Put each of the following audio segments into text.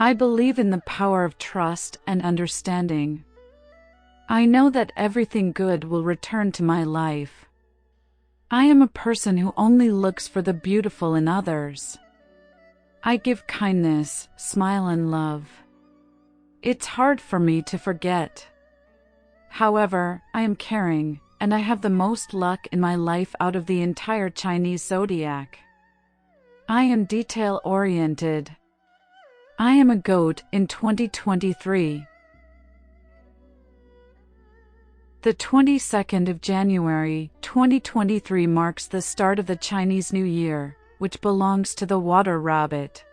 I believe in the power of trust and understanding. I know that everything good will return to my life. I am a person who only looks for the beautiful in others. I give kindness, smile and love. It's hard for me to forget. However, I am caring, and I have the most luck in my life out of the entire Chinese zodiac. I am detail-oriented. I am a goat in 2023. The 22nd of January, 2023 marks the start of the Chinese New Year, which belongs to the water rabbit.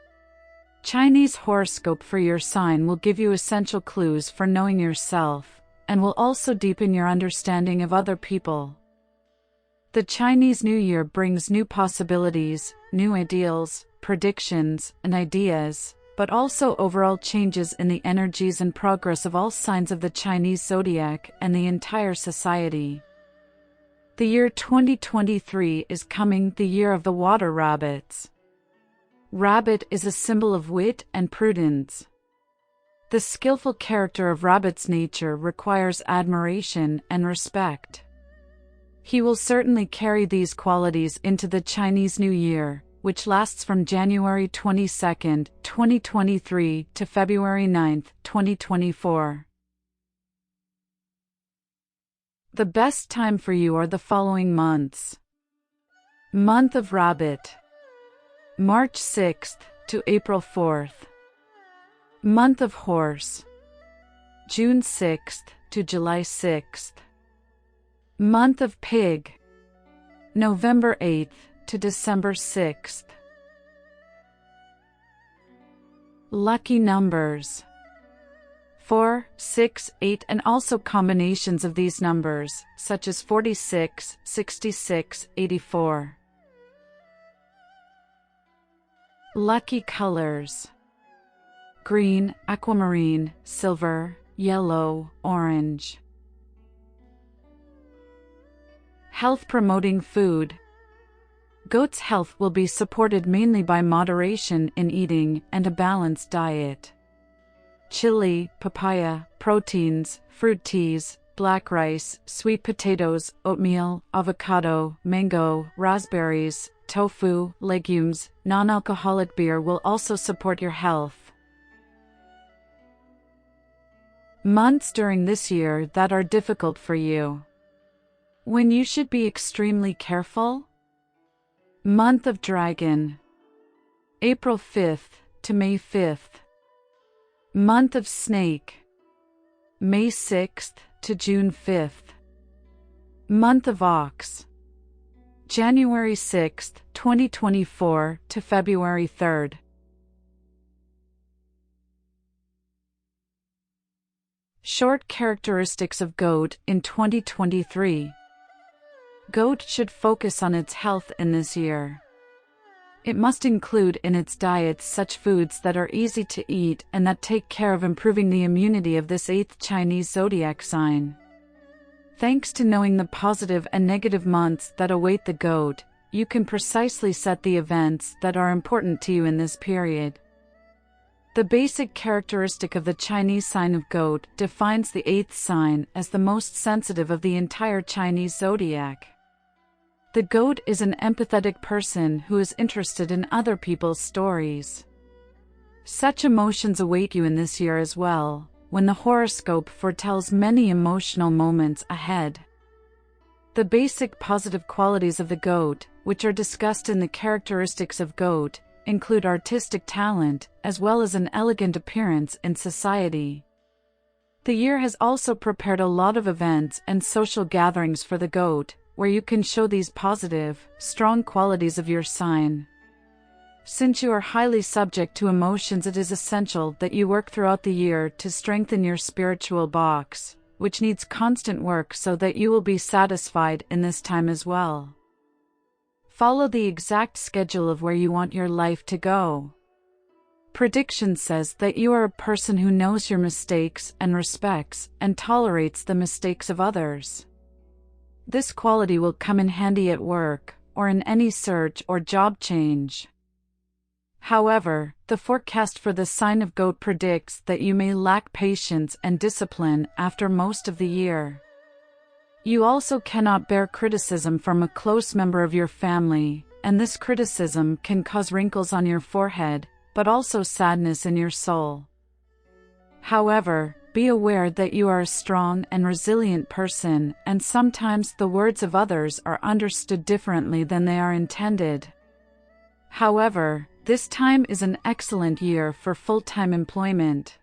Chinese horoscope for your sign will give you essential clues for knowing yourself, and will also deepen your understanding of other people. The Chinese New Year brings new possibilities, new ideals, predictions, and ideas, but also overall changes in the energies and progress of all signs of the Chinese zodiac and the entire society. The year 2023 is coming, the year of the water rabbits. Rabbit is a symbol of wit and prudence. The skillful character of rabbit's nature requires admiration and respect. He will certainly carry these qualities into the Chinese New Year, which lasts from January 22nd, 2023 to February 9th, 2024. The best time for you are the following months. Month of Rabbit, March 6th to April 4th. Month of Horse, June 6th to July 6th. Month of Pig, November 8th to December 6th. Lucky numbers 4, 6, 8 and also combinations of these numbers, such as 46, 66, 84. Lucky colors: green, aquamarine, silver, yellow, orange. Health promoting food: goat's health will be supported mainly by moderation in eating and a balanced diet. Chili, papaya, proteins, fruit teas, black rice, sweet potatoes, oatmeal, avocado, mango, raspberries, tofu, legumes, non-alcoholic beer will also support your health. Months during this year that are difficult for you, when you should be extremely careful. Month of Dragon, April 5th to May 5th. Month of Snake, May 6th to June 5th. Month of Ox, January 6th, 2024 to February 3rd. Short characteristics of goat in 2023. Goat should focus on its health in this year. It must include in its diet such foods that are easy to eat and that take care of improving the immunity of this 8th Chinese zodiac sign. Thanks to knowing the positive and negative months that await the goat, you can precisely set the events that are important to you in this period. The basic characteristic of the Chinese sign of goat defines the 8th sign as the most sensitive of the entire Chinese zodiac. The goat is an empathetic person who is interested in other people's stories. Such emotions await you in this year as well, when the horoscope foretells many emotional moments ahead. The basic positive qualities of the goat, which are discussed in the characteristics of goat, include artistic talent, as well as an elegant appearance in society. The year has also prepared a lot of events and social gatherings for the goat, where you can show these positive, strong qualities of your sign. Since you are highly subject to emotions, it is essential that you work throughout the year to strengthen your spiritual box, which needs constant work so that you will be satisfied in this time as well. Follow the exact schedule of where you want your life to go. Prediction says that you are a person who knows your mistakes and respects and tolerates the mistakes of others. This quality will come in handy at work or in any search or job change. However, the forecast for the sign of Goat predicts that you may lack patience and discipline after most of the year. You also cannot bear criticism from a close member of your family, and this criticism can cause wrinkles on your forehead, but also sadness in your soul. However, be aware that you are a strong and resilient person, and sometimes the words of others are understood differently than they are intended. However, this time is an excellent year for full-time employment.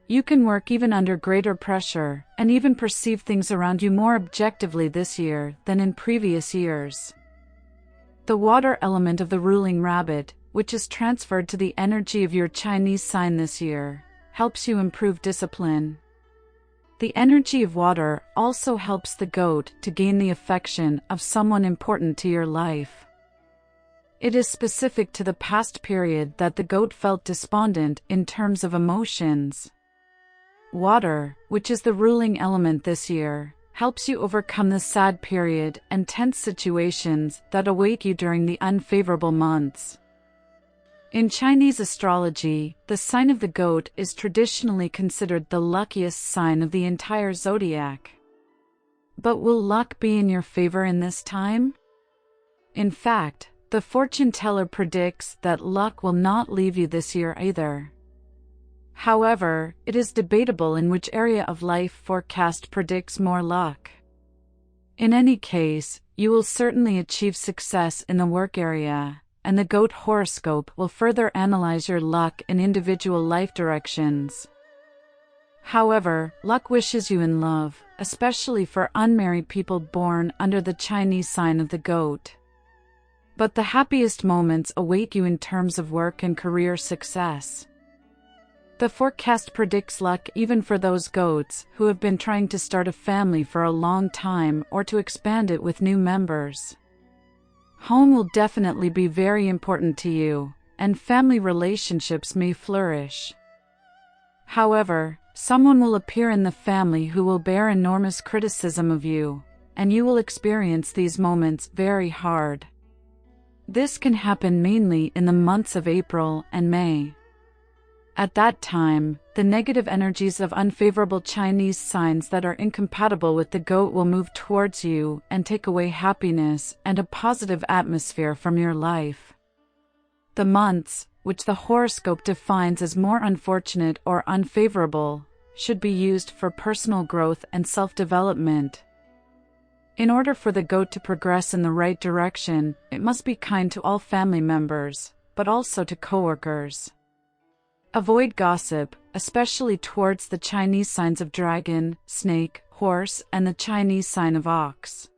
You can work even under greater pressure, and even perceive things around you more objectively this year than in previous years. The water element of the ruling rabbit, which is transferred to the energy of your Chinese sign this year, helps you improve discipline. The energy of water also helps the goat to gain the affection of someone important to your life. It is specific to the past period that the goat felt despondent in terms of emotions. Water, which is the ruling element this year, helps you overcome the sad period and tense situations that await you during the unfavorable months. In Chinese astrology, the sign of the goat is traditionally considered the luckiest sign of the entire zodiac. But will luck be in your favor in this time? In fact, the fortune teller predicts that luck will not leave you this year either. However, it is debatable in which area of life forecast predicts more luck. In any case, you will certainly achieve success in the work area, and the Goat horoscope will further analyze your luck in individual life directions. However, luck wishes you in love, especially for unmarried people born under the Chinese sign of the goat. But the happiest moments await you in terms of work and career success. The forecast predicts luck even for those goats who have been trying to start a family for a long time or to expand it with new members. Home will definitely be very important to you, and family relationships may flourish. However, someone will appear in the family who will bear enormous criticism of you, and you will experience these moments very hard. This can happen mainly in the months of April and May. At that time, the negative energies of unfavorable Chinese signs that are incompatible with the goat will move towards you and take away happiness and a positive atmosphere from your life. The months, which the horoscope defines as more unfortunate or unfavorable, should be used for personal growth and self-development. In order for the goat to progress in the right direction, it must be kind to all family members, but also to coworkers. Avoid gossip, especially towards the Chinese signs of dragon, snake, horse, and the Chinese sign of ox.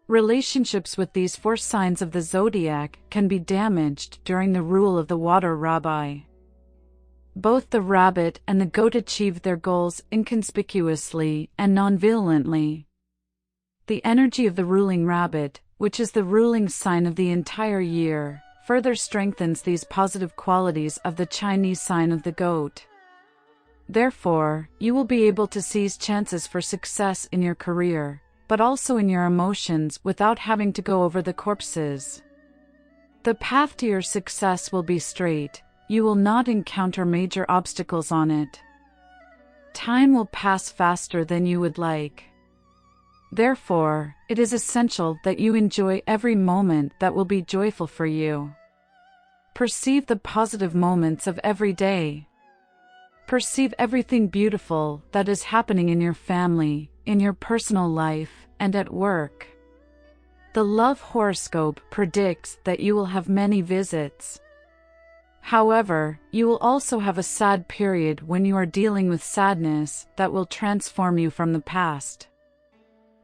Relationships with these 4 signs of the zodiac can be damaged during the rule of the water rabbi. Both the rabbit and the goat achieve their goals inconspicuously and non-violently. The energy of the ruling rabbit, which is the ruling sign of the entire year, further strengthens these positive qualities of the Chinese sign of the goat. Therefore, you will be able to seize chances for success in your career, but also in your emotions without having to go over the corpses. The path to your success will be straight. You will not encounter major obstacles on it. Time will pass faster than you would like. Therefore, it is essential that you enjoy every moment that will be joyful for you. Perceive the positive moments of every day. Perceive everything beautiful that is happening in your family, in your personal life, and at work. The love horoscope predicts that you will have many visits. However, you will also have a sad period when you are dealing with sadness that will transform you from the past.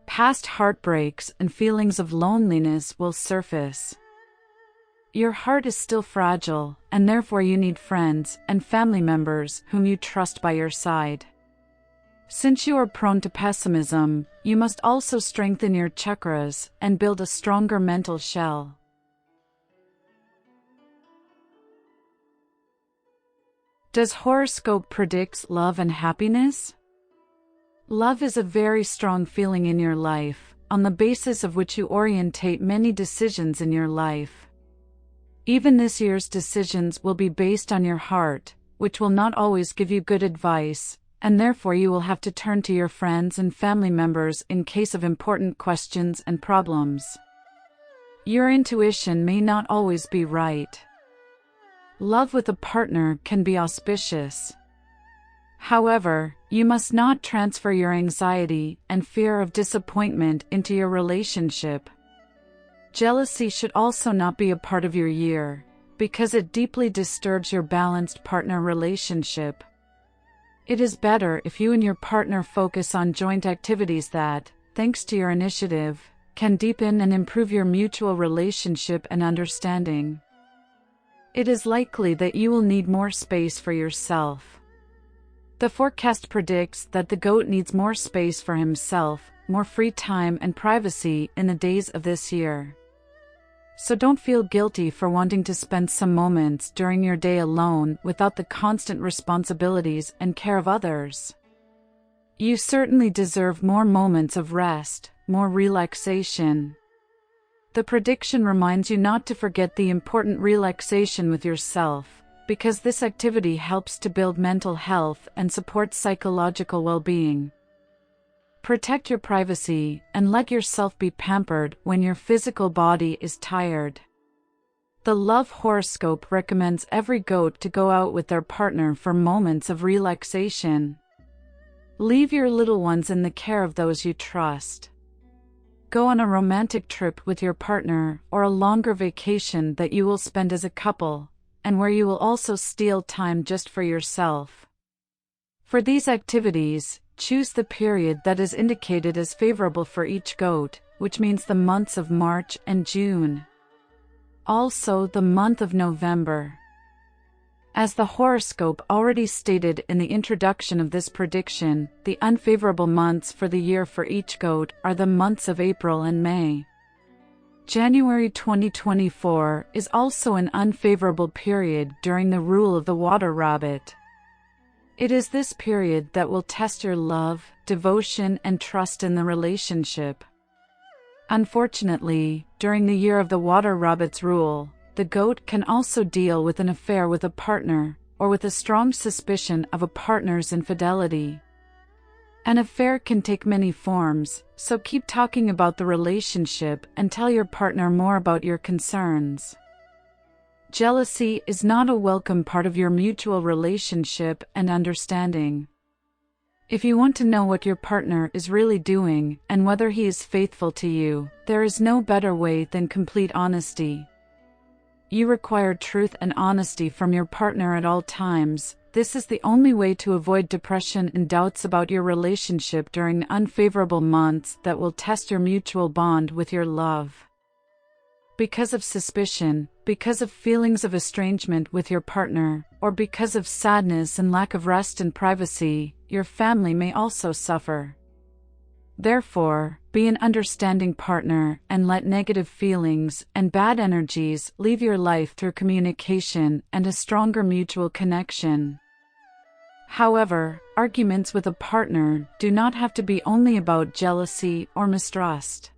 Past heartbreaks and feelings of loneliness will surface. Your heart is still fragile, and therefore you need friends and family members whom you trust by your side. Since you are prone to pessimism, you must also strengthen your chakras and build a stronger mental shell. Does horoscope predict love and happiness? Love is a very strong feeling in your life, on the basis of which you orientate many decisions in your life. Even this year's decisions will be based on your heart, which will not always give you good advice, and therefore you will have to turn to your friends and family members in case of important questions and problems. Your intuition may not always be right. Love with a partner can be auspicious. However, you must not transfer your anxiety and fear of disappointment into your relationship. Jealousy should also not be a part of your year, because it deeply disturbs your balanced partner relationship. It is better if you and your partner focus on joint activities that, thanks to your initiative, can deepen and improve your mutual relationship and understanding. It is likely that you will need more space for yourself. The forecast predicts that the goat needs more space for himself, more free time and privacy in the days of this year. So don't feel guilty for wanting to spend some moments during your day alone without the constant responsibilities and care of others. You certainly deserve more moments of rest, more relaxation. The prediction reminds you not to forget the important relaxation with yourself, because this activity helps to build mental health and support psychological well-being. Protect your privacy and let yourself be pampered when your physical body is tired. The Love Horoscope recommends every goat to go out with their partner for moments of relaxation. Leave your little ones in the care of those you trust. Go on a romantic trip with your partner or a longer vacation that you will spend as a couple, and where you will also steal time just for yourself. For these activities, choose the period that is indicated as favorable for each goat, which means the months of March and June. Also the month of November. As the horoscope already stated in the introduction of this prediction, the unfavorable months for the year for each goat are the months of April and May. January 2024 is also an unfavorable period during the rule of the water rabbit. It is this period that will test your love, devotion, and trust in the relationship. Unfortunately, during the year of the water rabbit's rule, the goat can also deal with an affair with a partner, or with a strong suspicion of a partner's infidelity. An affair can take many forms, so keep talking about the relationship and tell your partner more about your concerns. Jealousy is not a welcome part of your mutual relationship and understanding. If you want to know what your partner is really doing and whether he is faithful to you, there is no better way than complete honesty. You require truth and honesty from your partner at all times. This is the only way to avoid depression and doubts about your relationship during unfavorable months that will test your mutual bond with your love. Because of suspicion, because of feelings of estrangement with your partner, or because of sadness and lack of rest and privacy, your family may also suffer. Therefore, be an understanding partner and let negative feelings and bad energies leave your life through communication and a stronger mutual connection. However, arguments with a partner do not have to be only about jealousy or mistrust.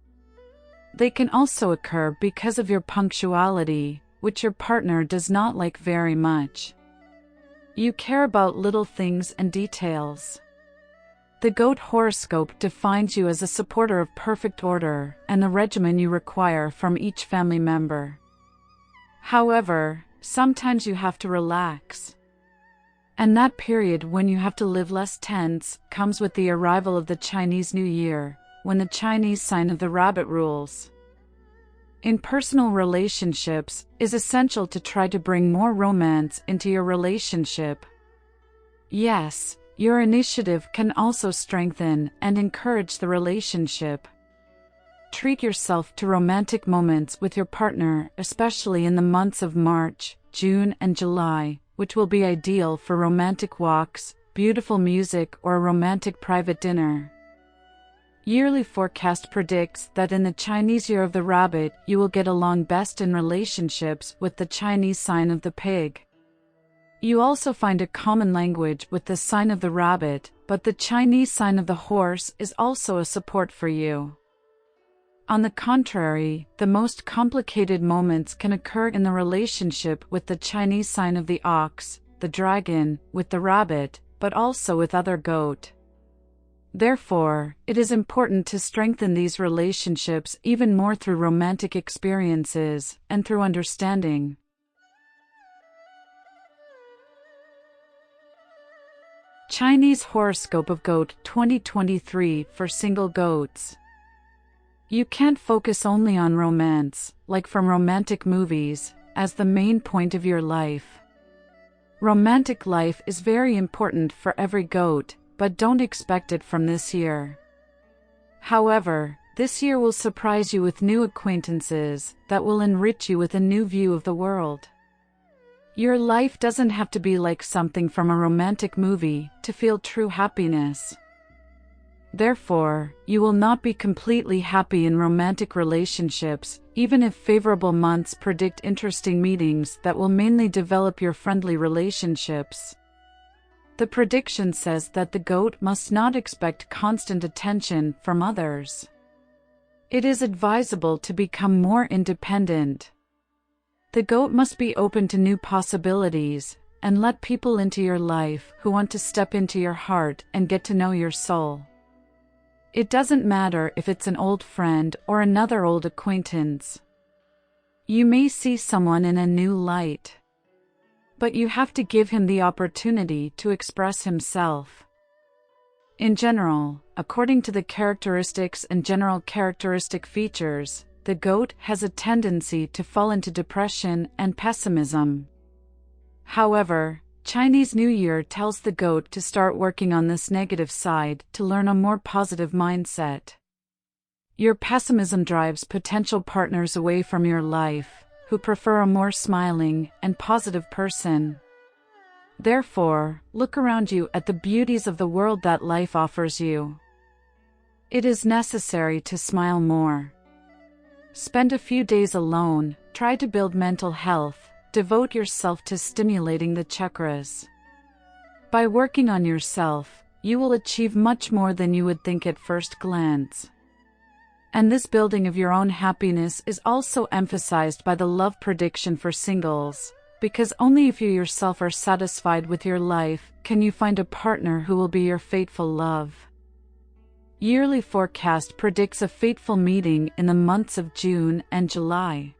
They can also occur because of your punctuality, which your partner does not like very much. You care about little things and details. The Goat horoscope defines you as a supporter of perfect order and the regimen you require from each family member. However, sometimes you have to relax. And that period when you have to live less tense comes with the arrival of the Chinese New Year, when the Chinese sign of the rabbit rules. In personal relationships, it is essential to try to bring more romance into your relationship. Yes, your initiative can also strengthen and encourage the relationship. Treat yourself to romantic moments with your partner, especially in the months of March, June, and July, which will be ideal for romantic walks, beautiful music, or a romantic private dinner. Yearly forecast predicts that in the Chinese Year of the Rabbit, you will get along best in relationships with the Chinese sign of the pig. You also find a common language with the sign of the rabbit, but the Chinese sign of the horse is also a support for you. On the contrary, the most complicated moments can occur in the relationship with the Chinese sign of the ox, the dragon, with the rabbit, but also with other goat. Therefore, it is important to strengthen these relationships even more through romantic experiences and through understanding. Chinese Horoscope of Goat 2023 for single goats. You can't focus only on romance, like from romantic movies, as the main point of your life. Romantic life is very important for every goat, but don't expect it from this year. However, this year will surprise you with new acquaintances that will enrich you with a new view of the world. Your life doesn't have to be like something from a romantic movie to feel true happiness. Therefore, you will not be completely happy in romantic relationships, even if favorable months predict interesting meetings that will mainly develop your friendly relationships. The prediction says that the goat must not expect constant attention from others. It is advisable to become more independent. The goat must be open to new possibilities and let people into your life who want to step into your heart and get to know your soul. It doesn't matter if it's an old friend or another old acquaintance. You may see someone in a new light, but you have to give him the opportunity to express himself. In general, according to the characteristics and general characteristic features, the goat has a tendency to fall into depression and pessimism. However, Chinese New Year tells the goat to start working on this negative side to learn a more positive mindset. Your pessimism drives potential partners away from your life, who prefer a more smiling and positive person. Therefore, look around you at the beauties of the world that life offers you. It is necessary to smile more. Spend a few days alone, try to build mental health, devote yourself to stimulating the chakras. By working on yourself, you will achieve much more than you would think at first glance. And this building of your own happiness is also emphasized by the love prediction for singles, because only if you yourself are satisfied with your life can you find a partner who will be your fateful love. Yearly forecast predicts a fateful meeting in the months of June and July.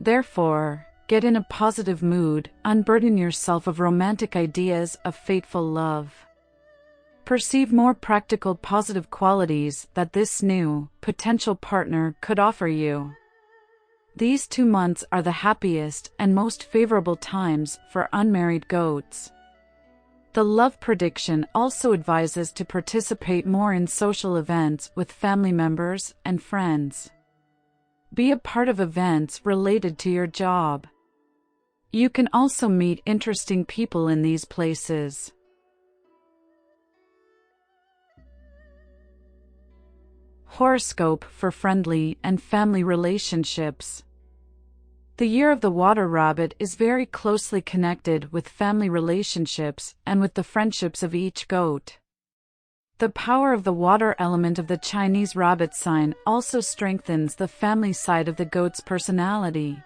Therefore, get in a positive mood, unburden yourself of romantic ideas of fateful love. Perceive more practical positive qualities that this new, potential partner could offer you. These 2 months are the happiest and most favorable times for unmarried goats. The love prediction also advises to participate more in social events with family members and friends. Be a part of events related to your job. You can also meet interesting people in these places. Horoscope for friendly and family relationships. The year of the water rabbit is very closely connected with family relationships and with the friendships of each goat. The power of the water element of the Chinese rabbit sign also strengthens the family side of the goat's personality.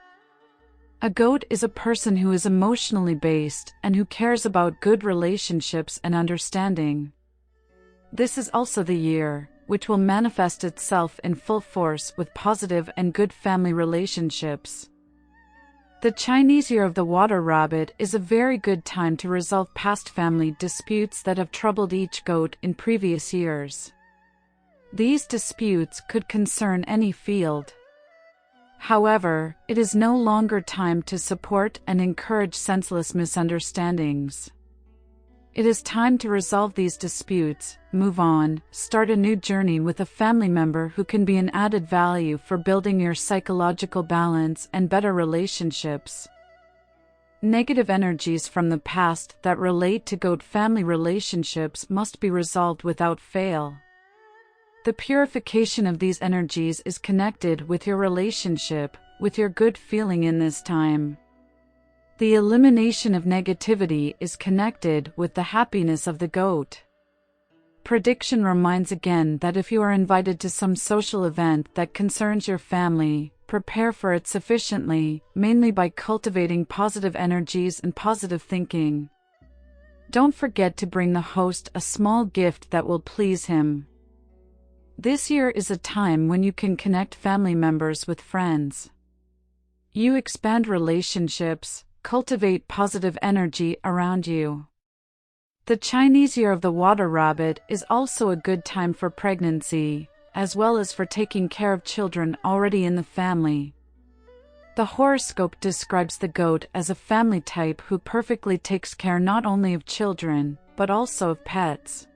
A goat is a person who is emotionally based and who cares about good relationships and understanding. This is also the year which will manifest itself in full force with positive and good family relationships. The Chinese Year of the Water Rabbit is a very good time to resolve past family disputes that have troubled each goat in previous years. These disputes could concern any field. However, it is no longer time to support and encourage senseless misunderstandings. It is time to resolve these disputes, move on, start a new journey with a family member who can be an added value for building your psychological balance and better relationships. Negative energies from the past that relate to goat family relationships must be resolved without fail. The purification of these energies is connected with your relationship, with your good feeling in this time. The elimination of negativity is connected with the happiness of the goat. prediction reminds again that if you are invited to some social event that concerns your family, prepare for it sufficiently, mainly by cultivating positive energies and positive thinking. Don't forget to bring the host a small gift that will please him. This year is a time when you can connect family members with friends. You expand relationships, cultivate positive energy around you. The Chinese Year of the Water Rabbit is also a good time for pregnancy, as well as for taking care of children already in the family. The horoscope describes the goat as a family type who perfectly takes care not only of children, but also of pets.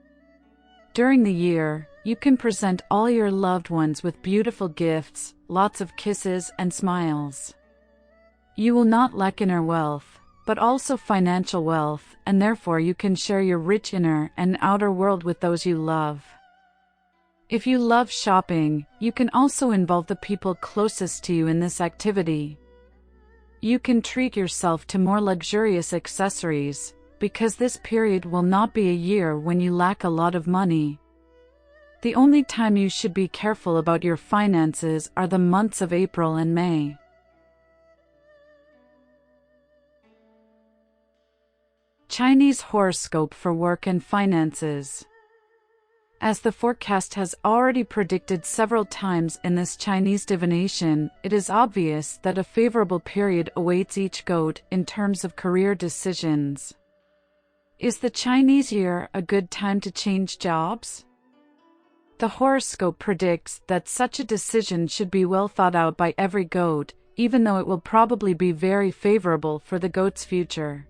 During the year, you can present all your loved ones with beautiful gifts, lots of kisses and smiles. You will not lack inner wealth, but also financial wealth, and therefore you can share your rich inner and outer world with those you love. If you love shopping, you can also involve the people closest to you in this activity. You can treat yourself to more luxurious accessories, because this period will not be a year when you lack a lot of money. The only time you should be careful about your finances are the months of April and May. Chinese horoscope for work and finances. As the forecast has already predicted several times in this Chinese divination, it is obvious that a favorable period awaits each goat in terms of career decisions. Is the Chinese year a good time to change jobs? The horoscope predicts that such a decision should be well thought out by every goat, even though it will probably be very favorable for the goat's future.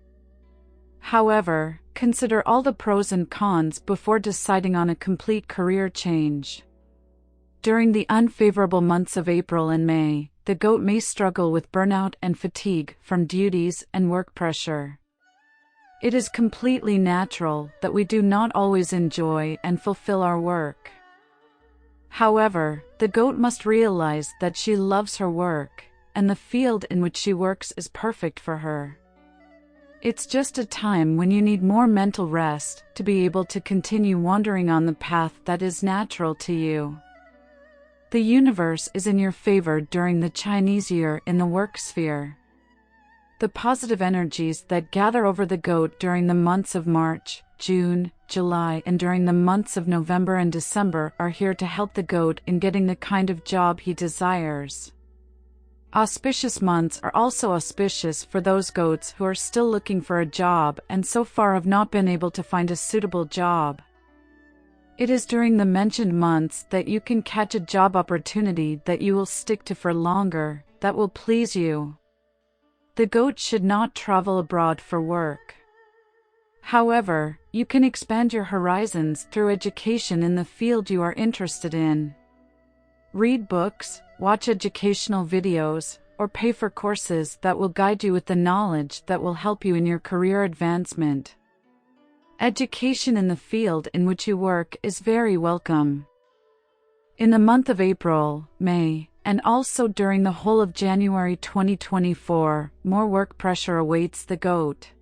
However, consider all the pros and cons before deciding on a complete career change. During the unfavorable months of April and May, the goat may struggle with burnout and fatigue from duties and work pressure. It is completely natural that we do not always enjoy and fulfill our work. However, the goat must realize that she loves her work, and the field in which she works is perfect for her. It's just a time when you need more mental rest to be able to continue wandering on the path that is natural to you. The universe is in your favor during the Chinese year in the work sphere. The positive energies that gather over the goat during the months of March, June, July, and during the months of November and December are here to help the goat in getting the kind of job he desires. Auspicious months are also auspicious for those goats who are still looking for a job and so far have not been able to find a suitable job. It is during the mentioned months that you can catch a job opportunity that you will stick to for longer, that will please you. The goat should not travel abroad for work. However, you can expand your horizons through education in the field you are interested in. Read books, watch educational videos, or pay for courses that will guide you with the knowledge that will help you in your career advancement. Education in the field in which you work is very welcome. In the month of April, May, and also during the whole of January 2024, more work pressure awaits the goat.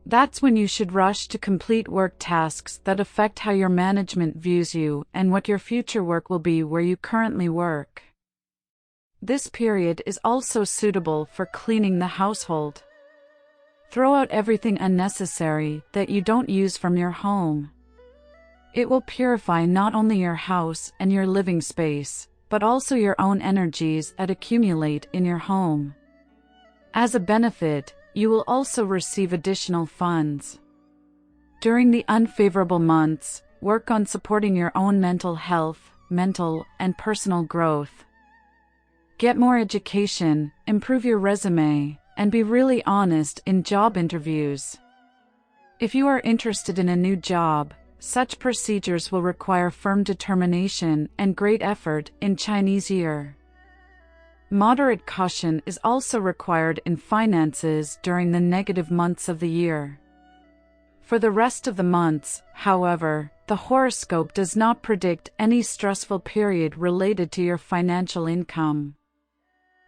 That's when you should rush to complete work tasks that affect how your management views you and what your future work will be where you currently work. This period is also suitable for cleaning the household. Throw out everything unnecessary that you don't use from your home. It will purify not only your house and your living space, but also your own energies that accumulate in your home. As a benefit, you will also receive additional funds. During the unfavorable months, work on supporting your own mental health, mental and personal growth. Get more education, improve your resume, and be really honest in job interviews. If you are interested in a new job, such procedures will require firm determination and great effort in Chinese year. Moderate caution is also required in finances during the negative months of the year. For the rest of the months, however, the horoscope does not predict any stressful period related to your financial income.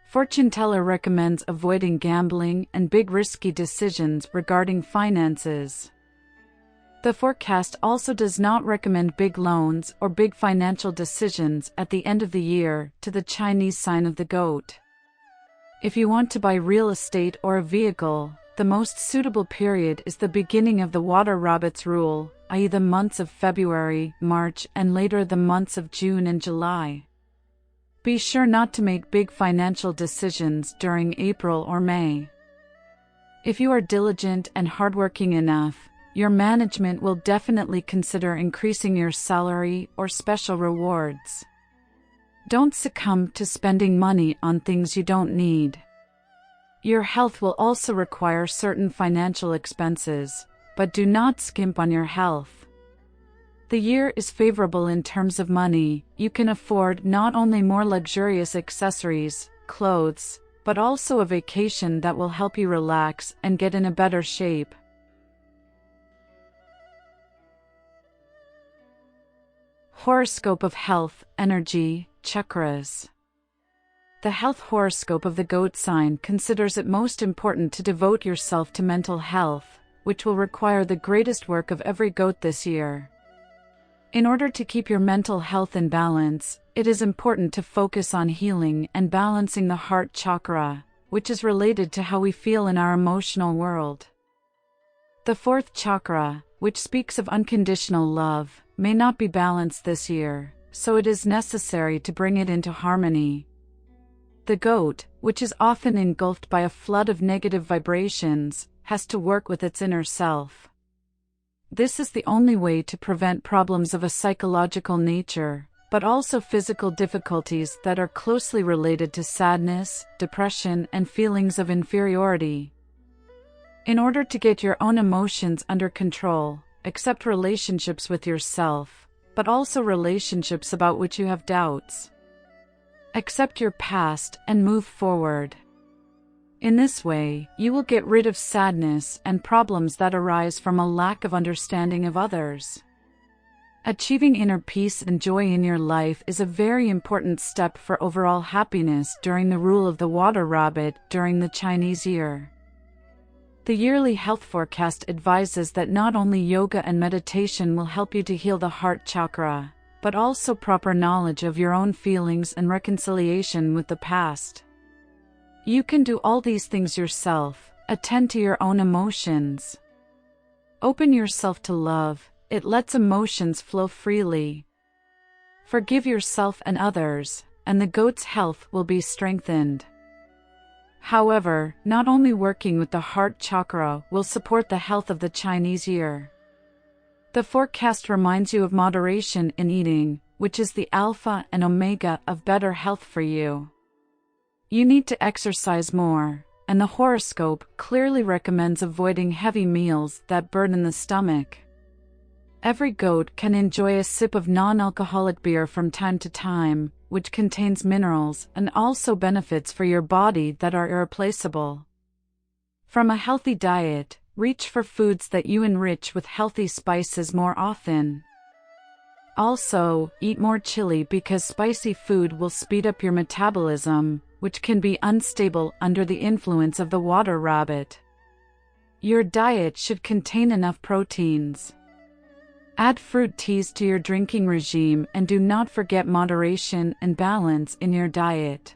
Fortune teller recommends avoiding gambling and big risky decisions regarding finances. The forecast also does not recommend big loans or big financial decisions at the end of the year to the Chinese sign of the goat. If you want to buy real estate or a vehicle, the most suitable period is the beginning of the water rabbit's rule, i.e. the months of February, March, and later the months of June and July. Be sure not to make big financial decisions during April or May. If you are diligent and hardworking enough, your management will definitely consider increasing your salary or special rewards. Don't succumb to spending money on things you don't need. Your health will also require certain financial expenses, but do not skimp on your health. The year is favorable in terms of money. You can afford not only more luxurious accessories, clothes, but also a vacation that will help you relax and get in a better shape. Horoscope of Health, Energy, Chakras. The health horoscope of the goat sign considers it most important to devote yourself to mental health, which will require the greatest work of every goat this year. In order to keep your mental health in balance, it is important to focus on healing and balancing the heart chakra, which is related to how we feel in our emotional world. The fourth chakra, which speaks of unconditional love, may not be balanced this year, so it is necessary to bring it into harmony. The goat, which is often engulfed by a flood of negative vibrations, has to work with its inner self. This is the only way to prevent problems of a psychological nature, but also physical difficulties that are closely related to sadness, depression, and feelings of inferiority. In order to get your own emotions under control, accept relationships with yourself, but also relationships about which you have doubts. Accept your past and move forward. In this way, you will get rid of sadness and problems that arise from a lack of understanding of others. Achieving inner peace and joy in your life is a very important step for overall happiness during the rule of the water rabbit during the Chinese year. The yearly health forecast advises that not only yoga and meditation will help you to heal the heart chakra, but also proper knowledge of your own feelings and reconciliation with the past. You can do all these things yourself. Attend to your own emotions. Open yourself to love. It lets emotions flow freely. Forgive yourself and others, and the goat's health will be strengthened. However, not only working with the heart chakra will support the health of the Chinese year. The forecast reminds you of moderation in eating, which is the alpha and omega of better health for you. You need to exercise more, and the horoscope clearly recommends avoiding heavy meals that burden the stomach. Every goat can enjoy a sip of non-alcoholic beer from time to time, which contains minerals and also benefits for your body that are irreplaceable. From a healthy diet, reach for foods that you enrich with healthy spices more often. Also, eat more chili because spicy food will speed up your metabolism, which can be unstable under the influence of the water rabbit. Your diet should contain enough proteins. Add fruit teas to your drinking regime and do not forget moderation and balance in your diet.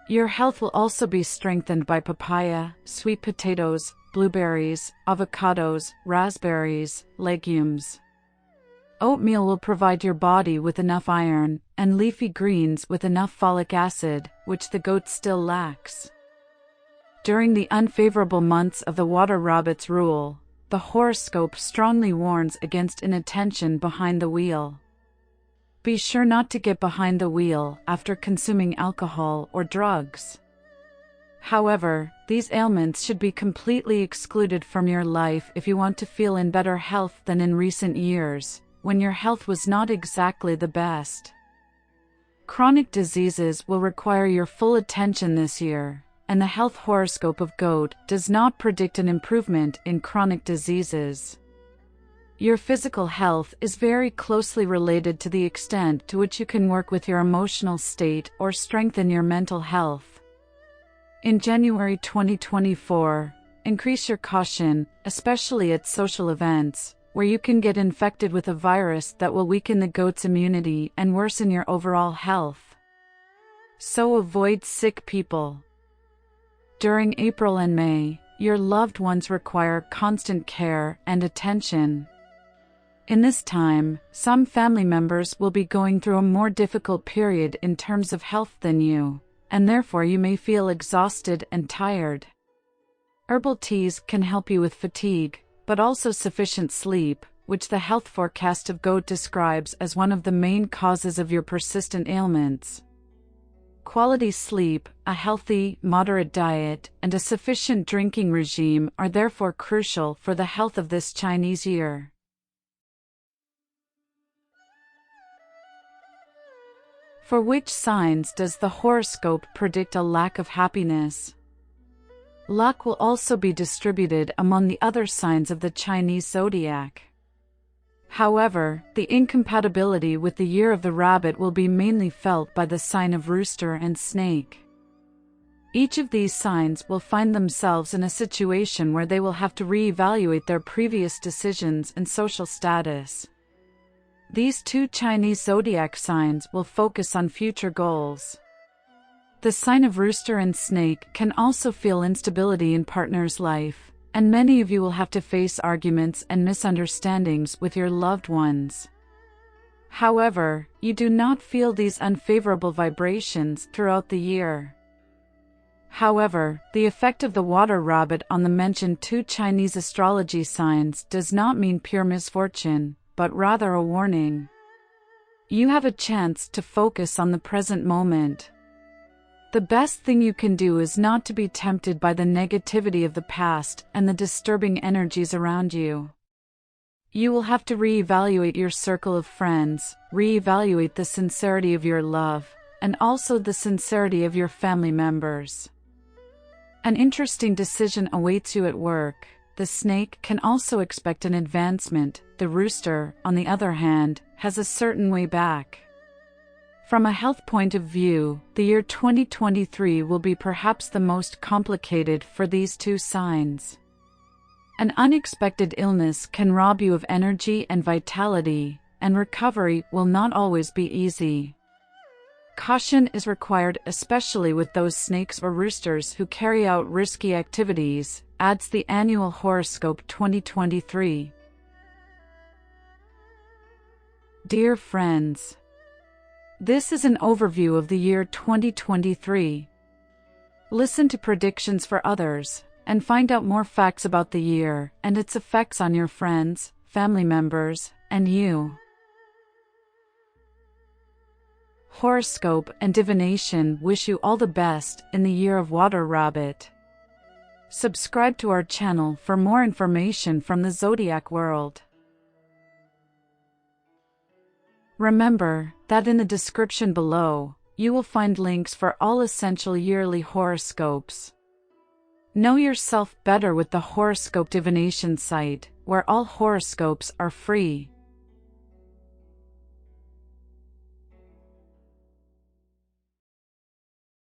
Your health will also be strengthened by papaya, sweet potatoes, blueberries, avocados, raspberries, legumes. Oatmeal will provide your body with enough iron, and leafy greens with enough folic acid, which the goat still lacks. During the unfavorable months of the water rabbit's rule, the horoscope strongly warns against inattention behind the wheel. Be sure not to get behind the wheel after consuming alcohol or drugs. However, these ailments should be completely excluded from your life if you want to feel in better health than in recent years, when your health was not exactly the best. Chronic diseases will require your full attention this year, and the health horoscope of Goat does not predict an improvement in chronic diseases. Your physical health is very closely related to the extent to which you can work with your emotional state or strengthen your mental health. In January 2024, increase your caution, especially at social events, where you can get infected with a virus that will weaken the goat's immunity and worsen your overall health. So avoid sick people. During April and May, your loved ones require constant care and attention. In this time, some family members will be going through a more difficult period in terms of health than you, and therefore you may feel exhausted and tired. Herbal teas can help you with fatigue, but also sufficient sleep, which the health forecast of Goat describes as one of the main causes of your persistent ailments. Quality sleep, a healthy, moderate diet, and a sufficient drinking regime are therefore crucial for the health of this Chinese year. For which signs does the horoscope predict a lack of happiness? Luck will also be distributed among the other signs of the Chinese zodiac. However, the incompatibility with the year of the rabbit will be mainly felt by the sign of rooster and snake. Each of these signs will find themselves in a situation where they will have to reevaluate their previous decisions and social status. These two Chinese zodiac signs will focus on future goals. The sign of rooster and snake can also feel instability in partner's life, and many of you will have to face arguments and misunderstandings with your loved ones. However, you do not feel these unfavorable vibrations throughout the year. However, the effect of the water rabbit on the mentioned two Chinese astrology signs does not mean pure misfortune, but rather a warning. You have a chance to focus on the present moment. The best thing you can do is not to be tempted by the negativity of the past and the disturbing energies around you. You will have to reevaluate your circle of friends, reevaluate the sincerity of your love, and also the sincerity of your family members. An interesting decision awaits you at work. The snake can also expect an advancement. The rooster, on the other hand, has a certain way back. From a health point of view, the year 2023 will be perhaps the most complicated for these two signs. An unexpected illness can rob you of energy and vitality, and recovery will not always be easy. Caution is required, especially with those snakes or roosters who carry out risky activities, adds the annual Horoscope 2023. Dear friends, this is an overview of the year 2023. Listen to predictions for others, and find out more facts about the year and its effects on your friends, family members, and you. Horoscope and Divination wish you all the best in the year of Water Rabbit. Subscribe to our channel for more information from the zodiac world. Remember that in the description below, you will find links for all essential yearly horoscopes. Know yourself better with the Horoscope Divination site, where all horoscopes are free.